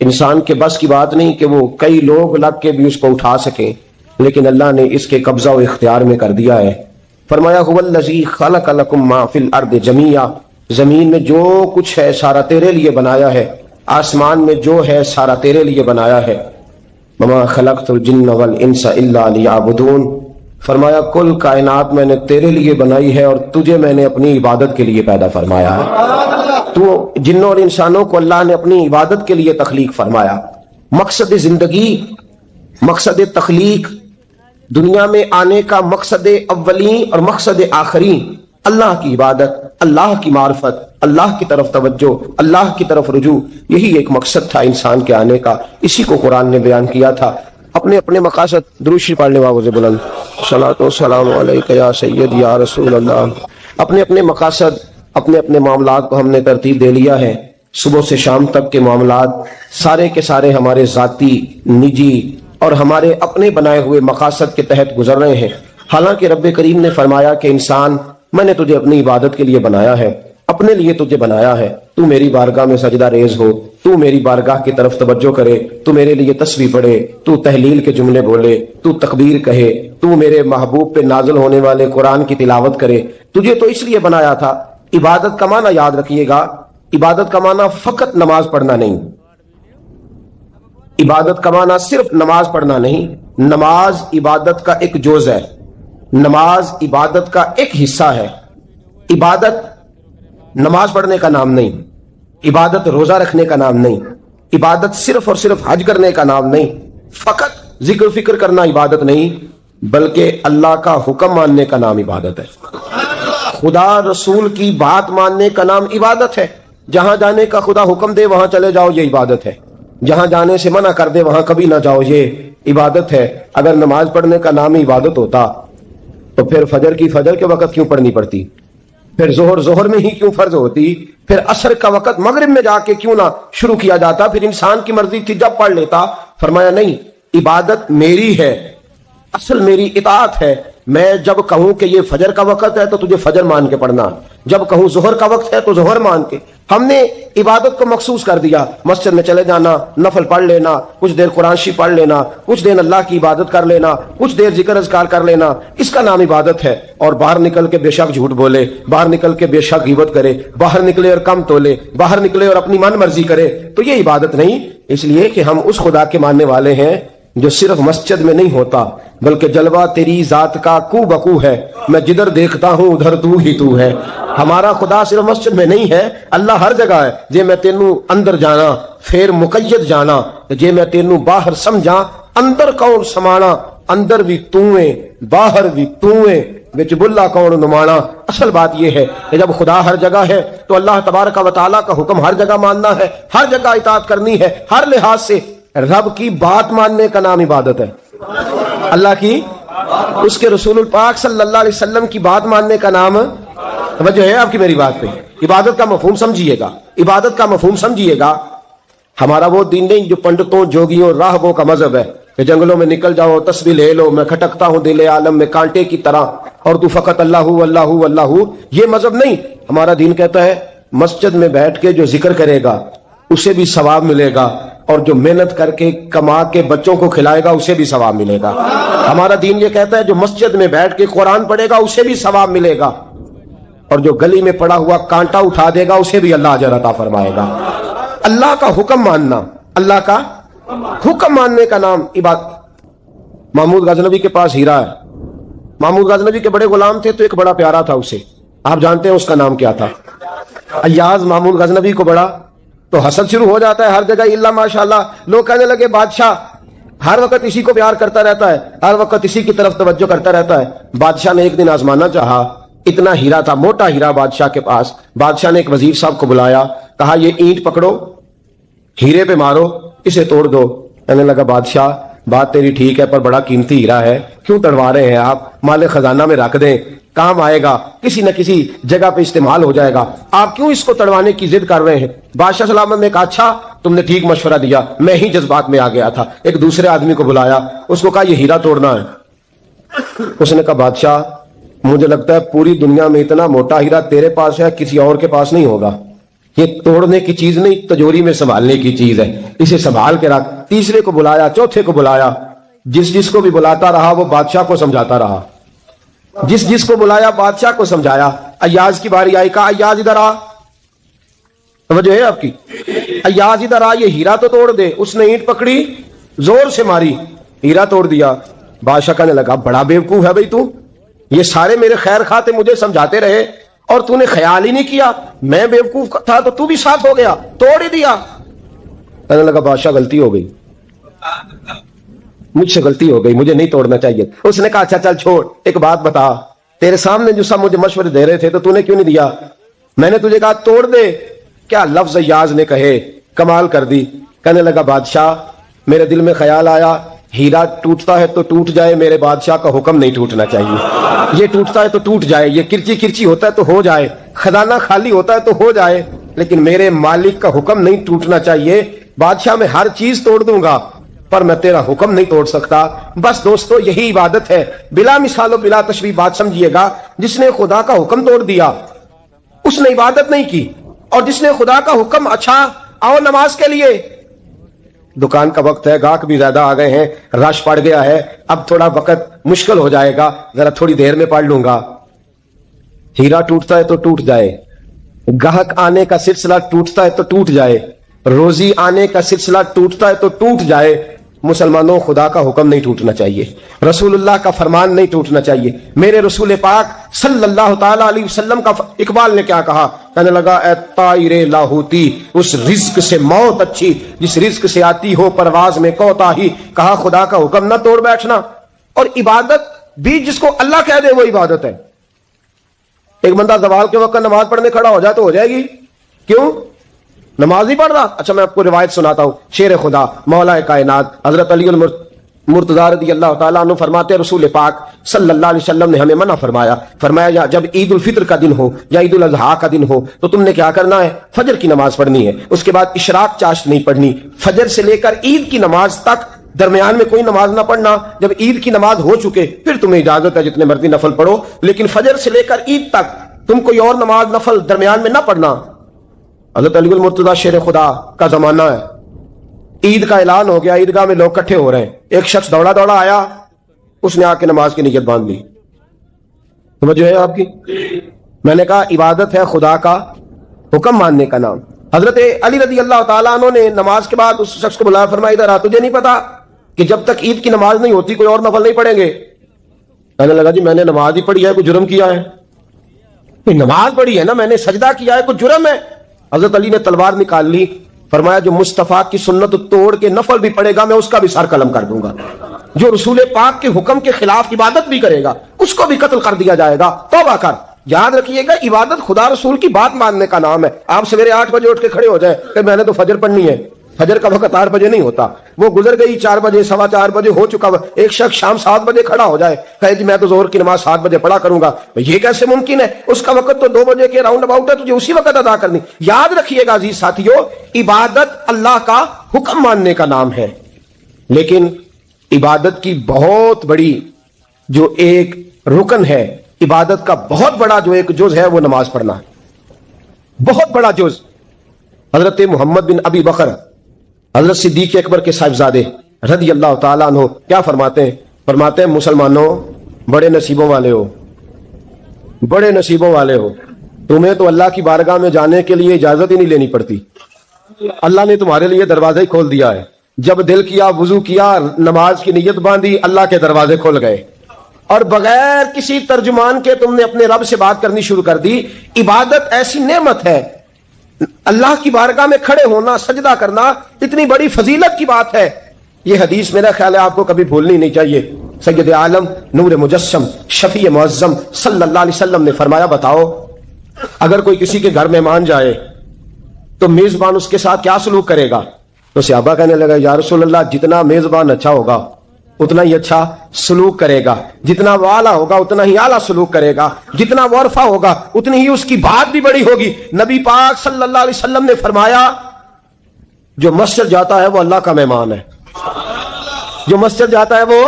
انسان کے بس کی بات نہیں کہ وہ کئی لوگ لگ کے بھی اس کو اٹھا سکیں، لیکن اللہ نے اس کے قبضہ و اختیار میں کر دیا ہے. فرمایا هو الذی خلق لکم ما فی الارض جمیعا، زمین میں جو کچھ ہے سارا تیرے لیے بنایا ہے، آسمان میں جو ہے سارا تیرے لیے بنایا ہے. وما خلقت الجن والانس الا لیعبدون، فرمایا کل کائنات میں نے تیرے لیے بنائی ہے اور تجھے میں نے اپنی عبادت کے لیے پیدا فرمایا ہے. تو جنوں اور انسانوں کو اللہ نے اپنی عبادت کے لیے تخلیق فرمایا. مقصد زندگی، مقصد تخلیق، دنیا میں آنے کا مقصد اولین اور مقصد آخرین اللہ کی عبادت، اللہ کی معرفت، اللہ کی طرف توجہ، اللہ کی طرف رجوع. یہی ایک مقصد تھا انسان کے آنے کا. اسی کو قرآن نے بیان کیا تھا. اپنے اپنے مقاصد درود شریف پڑھنے والوں بلند صلاۃ و سلام علیک یا سید یا رسول اللہ. اپنے اپنے مقاصد، اپنے اپنے معاملات کو ہم نے ترتیب دے لیا ہے. صبح سے شام تک کے معاملات سارے کے سارے ہمارے ذاتی، نجی اور ہمارے اپنے بنائے ہوئے مقاصد کے تحت گزر رہے ہیں. حالانکہ رب کریم نے فرمایا کہ انسان میں نے تجھے اپنی عبادت کے لیے بنایا ہے، اپنے لیے تجھے بنایا ہے، تو میری بارگاہ میں سجدہ ریز ہو، تو میری بارگاہ کی طرف توجہ کرے، تو میرے لیے تسبیح پڑھے، تو تحلیل کے جملے بولے، تو تکبیر کہے، تو میرے محبوب پہ نازل ہونے والے قرآن کی تلاوت کرے۔ تجھے تو اس لیے بنایا تھا۔ عبادت کا معنی یاد رکھیے گا، عبادت کا معنی فقط نماز پڑھنا نہیں، عبادت کا معنی صرف نماز پڑھنا نہیں، نماز عبادت کا ایک جز ہے، نماز عبادت کا ایک حصہ ہے۔ عبادت نماز پڑھنے کا نام نہیں، عبادت روزہ رکھنے کا نام نہیں، عبادت صرف اور صرف حج کرنے کا نام نہیں، فقط ذکر فکر کرنا عبادت نہیں، بلکہ اللہ کا حکم ماننے کا نام عبادت ہے، خدا رسول کی بات ماننے کا نام عبادت ہے۔ جہاں جانے کا خدا حکم دے وہاں چلے جاؤ، یہ عبادت ہے۔ جہاں جانے سے منع کر دے وہاں کبھی نہ جاؤ، یہ عبادت ہے۔ اگر نماز پڑھنے کا نام عبادت ہوتا تو پھر فجر کی فجر کے وقت کیوں پڑھنی پڑتی، پھر ظہر میں ہی کیوں فرض ہوتی، پھر عصر کا وقت مغرب میں جا کے کیوں نہ شروع کیا جاتا، پھر انسان کی مرضی تھی جب پڑھ لیتا۔ فرمایا نہیں، عبادت میری ہے، اصل میری اطاعت ہے۔ میں جب کہوں کہ یہ فجر کا وقت ہے تو تجھے فجر مان کے پڑھنا، جب کہوں ظہر کا وقت ہے تو ظہر مان کے۔ ہم نے عبادت کو مخصوص کر دیا، مسجد میں چلے جانا، نفل پڑھ لینا، کچھ دیر قرآن شریف پڑھ لینا، کچھ دیر اللہ کی عبادت کر لینا، کچھ دیر ذکر اذکار کر لینا، اس کا نام عبادت ہے۔ اور باہر نکل کے بے شک جھوٹ بولے، باہر نکل کے بے شک غیبت کرے، باہر نکلے اور کم تولے، باہر نکلے اور اپنی من مرضی کرے، تو یہ عبادت نہیں۔ اس لیے کہ ہم اس خدا کے ماننے والے ہیں جو صرف مسجد میں نہیں ہوتا بلکہ جلوہ تیری ذات کا کو بکو ہے، میں جدھر دیکھتا ہوں ادھر تو ہی تو ہے۔ ہمارا خدا صرف مسجد میں نہیں ہے، اللہ ہر جگہ ہے۔ جے میں تینوں اندر جانا پھر مقید جانا، جے میں تینوں باہر سمجھا اندر کون سمانا، اندر بھی تویں باہر بھی تویں وچ بلا کون نمانا۔ اصل بات یہ ہے کہ جب خدا ہر جگہ ہے تو اللہ تبارک و تعالیٰ کا حکم ہر جگہ ماننا ہے، ہر جگہ اطاعت کرنی ہے، ہر لحاظ سے۔ رب کی بات ماننے کا نام عبادت ہے، اللہ کی، اس کے رسول پاک صلی اللہ علیہ وسلم کی بات ماننے کا نام، توجہ ہے آپ کی میری بات پہ؟ عبادت کا مفہوم سمجھیے گا، عبادت کا مفہوم سمجھیے گا۔ ہمارا وہ دین نہیں جو پنڈتوں جوگیوں راہبوں کا مذہب ہے کہ جنگلوں میں نکل جاؤ تسبیح لے لو، میں کھٹکتا ہوں دل عالم میں کانٹے کی طرح اور تو فقط اللہ اللہ اللہ، یہ مذہب نہیں۔ ہمارا دین کہتا ہے مسجد میں بیٹھ کے جو ذکر کرے گا اسے بھی ثواب ملے گا، اور جو محنت کر کے کما کے بچوں کو کھلائے گا اسے بھی ثواب ملے گا۔ ہمارا دین یہ کہتا ہے جو مسجد میں بیٹھ کے قرآن پڑھے گا اسے بھی ثواب ملے گا، اور جو گلی میں پڑا ہوا کانٹا اٹھا دے گا اسے بھی اللہ اجر عطا فرمائے گا۔ اللہ کا حکم ماننا، اللہ کا حکم ماننے کا نام عبادت۔ محمود غزنوی کے پاس ہیرا ہے، محمود غزنوی کے بڑے غلام تھے تو ایک بڑا پیارا تھا اسے، آپ جانتے ہیں اس کا نام کیا تھا؟ ایاز محمود غزنوی کو بڑا تو حسد شروع ہو جاتا ہے ہر جگہ، اللہ ماشاءاللہ۔ لوگ کہنے لگے بادشاہ ہر وقت اسی کو پیار کرتا رہتا ہے، ہر وقت اسی کی طرف توجہ کرتا رہتا ہے۔ بادشاہ نے ایک دن آزمانا چاہا، اتنا ہیرا تھا، موٹا ہیرا بادشاہ کے پاس۔ بادشاہ نے ایک وزیر صاحب کو بلایا، کہا یہ اینٹ پکڑو، ہیرے پہ مارو، اسے توڑ دو۔ کہنے لگا بادشاہ بات تیری ٹھیک ہے پر بڑا قیمتی ہیرا ہے، کیوں تڑوا رہے ہیں آپ؟ مال خزانہ میں رکھ دیں، کام آئے گا، کسی نہ کسی جگہ پہ استعمال ہو جائے گا، آپ کیوں اس کو تڑوانے کی ضد کر رہے ہیں؟ بادشاہ سلامت نے کہا اچھا تم نے ٹھیک مشورہ دیا، میں ہی جذبات میں آ گیا تھا۔ ایک دوسرے آدمی کو بلایا، اس کو کہا یہ ہیرا توڑنا ہے۔ اس نے کہا بادشاہ مجھے لگتا ہے پوری دنیا میں اتنا موٹا ہیرا تیرے پاس ہے، کسی اور کے پاس نہیں ہوگا، یہ توڑنے کی چیز نہیں تجوری میں سنبھالنے کی چیز ہے، اسے سنبھال کے رکھ۔ تیسرے کو بلایا، چوتھے کو بلایا، جس کو بھی بلاتا رہا وہ بادشاہ کو سمجھاتا رہا، جس کو بلایا بادشاہ کو سمجھایا۔ ایاز کی باری آئی، کہا ایاز ادھر آ، توجہ ہے آپ کی؟ ایاز ادھر آ، یہ ہیرا تو توڑ دے۔ اس نے اینٹ پکڑی، زور سے ماری، ہیرا توڑ دیا۔ بادشاہ کہنے لگا بڑا بیوقوف ہے بھائی تو، یہ سارے میرے خیر خواہ مجھے سمجھاتے رہے اور تو نے خیال ہی نہیں کیا، میں بیوقوف تھا تو بھی ساتھ ہو گیا، توڑ ہی دیا۔ کہنے لگا بادشاہ غلطی ہو گئی، مجھ سے غلطی ہو گئی، مجھے نہیں توڑنا چاہیے۔ اس نے کہا اچھا چل چھوڑ، ایک بات بتا، تیرے سامنے جو سب مجھے مشورے دے رہے تھے تو نے کیوں نہیں دیا؟ میں نے تجھے کہا توڑ دے، کیا لفظ ایاز نے کہے، کمال کر دی۔ کہنے لگا بادشاہ میرے دل میں خیال آیا ہیرا ٹوٹتا ہے تو ٹوٹ جائے، میرے بادشاہ کا حکم نہیں ٹوٹنا چاہیے، یہ ٹوٹتا ہے تو ٹوٹ جائے، یہ کرچی کرچی ہوتا ہے تو ہو جائے، خزانہ خالی ہوتا ہے تو ہو جائے، لیکن میرے مالک کا حکم نہیں ٹوٹنا چاہیے۔ بادشاہ میں ہر چیز توڑ دوں گا پر میں تیرا حکم نہیں توڑ سکتا. بس دوستو یہی عبادت ہے. بلا مثال و بلا تشبیہ بات سمجھیے گا. جس نے خدا کا حکم توڑ دیا اس نے عبادت نہیں کی, اور جس نے خدا کا حکم اچھا آؤ نماز کے لیے, دکان کا وقت ہے, گاہک بھی زیادہ آ گئے ہیں, رش پڑ گیا ہے, اب تھوڑا وقت مشکل ہو جائے گا, ذرا تھوڑی دیر میں پڑھ لوں گا. ہیرا ٹوٹتا ہے تو ٹوٹ جائے, گاہک آنے کا سلسلہ ٹوٹتا ہے تو ٹوٹ جائے, روزی آنے کا سلسلہ ٹوٹتا ہے تو ٹوٹ جائے. مسلمانوں خدا کا حکم نہیں ٹوٹنا چاہیے, رسول اللہ کا فرمان نہیں ٹوٹنا چاہیے. میرے رسول پاک صلی اللہ تعالی علیہ وسلم کا اقبال نے کیا کہا, کہنے لگا اے طائر لاہوتی اس رزق سے موت اچھی جس رزق سے آتی ہو پرواز میں کوتاہی. کہا خدا کا حکم نہ توڑ بیٹھنا, اور عبادت بھی جس کو اللہ کہہ دے وہ عبادت ہے. ایک بندہ زوال کے وقت نماز پڑھنے کھڑا ہو جائے تو ہو جائے گی, کیوں نماز نہیں پڑھ رہا. اچھا میں آپ کو روایت سناتا ہوں, شیر خدا مولا کائنات حضرت علی المرتضی رضی اللہ تعالیٰ عنہ فرماتے رسول پاک صلی اللہ علیہ وسلم نے ہمیں منع فرمایا جب عید الفطر کا دن ہو یا عید الاضحیٰ کا دن ہو تو تم نے کیا کرنا ہے, فجر کی نماز پڑھنی ہے, اس کے بعد اشراق چاشت نہیں پڑھنی, فجر سے لے کر عید کی نماز تک درمیان میں کوئی نماز نہ پڑھنا. جب عید کی نماز ہو چکے پھر تمہیں اجازت ہے جتنے مرضی نفل پڑھو, لیکن فجر سے لے کر عید تک تم کوئی اور نماز نفل درمیان میں نہ پڑھنا. حضرت علی المرتضی شیر خدا کا زمانہ ہے, عید کا اعلان ہو گیا, عیدگاہ میں لوگ کٹھے ہو رہے ہیں, ایک شخص دوڑا آیا, اس نے آ کے نماز کی نیت باندھ لی. توجہ ہے آپ کی؟ میں نے کہا عبادت ہے خدا کا حکم ماننے کا نام. حضرت علی رضی اللہ تعالیٰ عنہ نے نماز کے بعد اس شخص کو بلایا, فرمایا ادھر آ, تجھے نہیں پتا کہ جب تک عید کی نماز نہیں ہوتی کوئی اور نفل نہیں پڑھیں گے؟ کہنے لگا جی میں نے نماز ہی پڑھی ہے, کوئی جرم کیا ہے؟ نماز پڑھی ہے نا, میں نے سجدہ کیا ہے, کوئی جرم ہے؟ حضرت علی نے تلوار نکال لی, فرمایا جو مصطفیٰ کی سنت توڑ کے نفل بھی پڑھے گا میں اس کا بھی سر قلم کر دوں گا, جو رسول پاک کے حکم کے خلاف عبادت بھی کرے گا اس کو بھی قتل کر دیا جائے گا. توبہ کر. یاد رکھیے گا عبادت خدا رسول کی بات ماننے کا نام ہے. آپ سویرے 8 بجے اٹھ کے کھڑے ہو جائیں کہ میں نے تو فجر پڑھنی ہے, فجر کا وقت 8 بجے نہیں ہوتا, وہ گزر گئی 4 بجے, 4:15 بجے ہو چکا. ایک شخص شام 7 بجے کھڑا ہو جائے, کہے جی میں تو ظہر کی نماز 7 بجے پڑھا کروں گا, یہ کیسے ممکن ہے؟ اس کا وقت تو 2 بجے کے راؤنڈ اباؤٹ ہے, تجھے اسی وقت ادا کرنی. یاد رکھیے گا عزیز ساتھیو, عبادت اللہ کا حکم ماننے کا نام ہے, لیکن عبادت کی بہت بڑی جو ایک رکن ہے, عبادت کا بہت بڑا جو ایک جز ہے وہ نماز پڑھنا ہے, بہت بڑا جز. حضرت محمد بن ابی بکر حضرت صدیق اکبر کے صاحبزادے رضی اللہ تعالیٰ عنہ کیا فرماتے ہیں مسلمانوں بڑے نصیبوں والے ہو, بڑے نصیبوں والے ہو, تمہیں تو اللہ کی بارگاہ میں جانے کے لیے اجازت ہی نہیں لینی پڑتی, اللہ نے تمہارے لیے دروازے ہی کھول دیا ہے. جب دل کیا, وضو کیا, نماز کی نیت باندھی, اللہ کے دروازے کھل گئے, اور بغیر کسی ترجمان کے تم نے اپنے رب سے بات کرنی شروع کر دی. عبادت ایسی نعمت ہے, اللہ کی بارگاہ میں کھڑے ہونا, سجدہ کرنا اتنی بڑی فضیلت کی بات ہے. یہ حدیث میرا خیال ہے آپ کو کبھی بھولنی نہیں چاہیے. سید عالم نور مجسم شفیع معظم صلی اللہ علیہ وسلم نے فرمایا بتاؤ اگر کوئی کسی کے گھر مہمان جائے تو میزبان اس کے ساتھ کیا سلوک کرے گا؟ تو صحابہ کہنے لگا یا رسول اللہ جتنا میزبان اچھا ہوگا اتنا ہی اچھا سلوک کرے گا, جتنا وہ اعلیٰ ہوگا اتنا ہی اعلیٰ سلوک کرے گا, جتنا وہ عرفہ ہوگا اتنی ہی اس کی بات بھی بڑی ہوگی. نبی پاک صلی اللہ علیہ وسلم نے فرمایا جو مسجد جاتا ہے وہ اللہ کا مہمان ہے, جو مسجد جاتا ہے وہ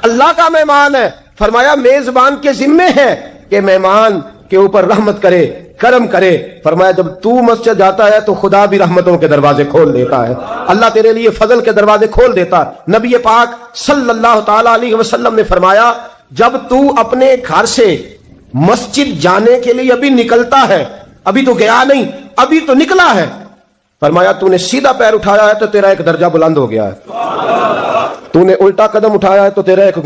اللہ کا مہمان ہے. فرمایا میزبان کے ذمے ہے کہ مہمان کے اوپر رحمت کرے, کرم کرے. فرمایا جب تو مسجد جاتا ہے تو خدا بھی رحمتوں کے دروازے کھول دیتا ہے, اللہ تیرے لیے فضل کے دروازے کھول دیتا ہے. نبی پاک صلی اللہ تعالی علیہ وسلم نے فرمایا جب تو اپنے گھر سے مسجد جانے کے لیے ابھی نکلتا ہے, ابھی تو گیا نہیں, ابھی تو نکلا ہے, فرمایا تو نے سیدھا پیر اٹھایا ہے تو تیرا ایک درجہ بلند ہو گیا ہے, تو نے الٹا قدم اٹھایا ہے تو تیرا ایک